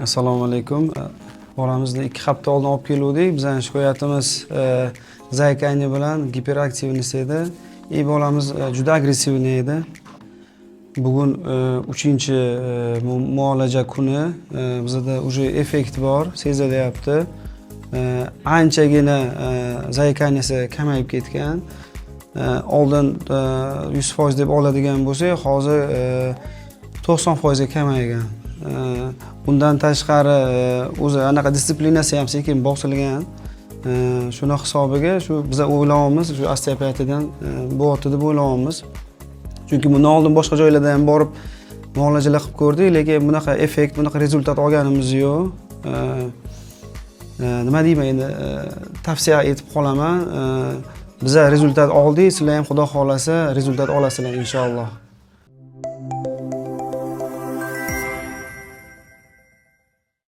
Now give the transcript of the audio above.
Assalomu alaykum. Bolamizni 2 hafta oldin olib keluvdik. Bizning shikoyatimiz zaykani bilan giperaktivnost edi. Bolamiz juda agressivniy edi. Bugun 3-chi muolaja kuni. Bizda уже effekt bor, sezilyapti. Anchagina zaykanisi kamayib ketgan. Oldin 100% deb oladigan bo'lsak, hozir 90% ga kamaygan. Bundan tashqari o'zi anaqa disiplinasi ham sekin bosilgan. Shuni hisobiga shu biz o'ylayapmiz, shu osteopatiyadan bo'lyapti deb o'ylayapmiz. Chunki bundan oldin boshqa joylarda ham borib muolajalar qilib ko'rdik, lekin bunaqa effekt, bunaqa rezultat olganimiz yo'q. Nima deyman endi, tavsiya etib qolaman. Biza rezultat oldik, sizlar ham xudo xolasa rezultat olasizlar inshaalloh.